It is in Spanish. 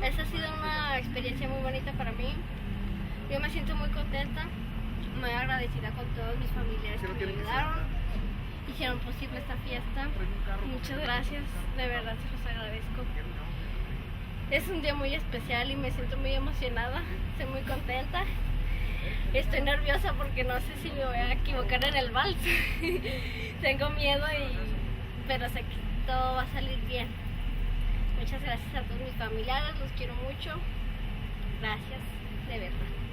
Esa ha sido una experiencia muy bonita para mí. Yo me siento muy contenta, muy agradecida con todos mis familiares que me ayudaron, hicieron posible esta fiesta. Muchas gracias, de verdad se los agradezco. Es un día muy especial y me siento muy emocionada, estoy muy contenta. Estoy nerviosa porque no sé si me voy a equivocar en el vals. Tengo miedo, pero sé que todo va a salir bien. Muchas gracias a todos mis familiares, los quiero mucho. Gracias, de verdad.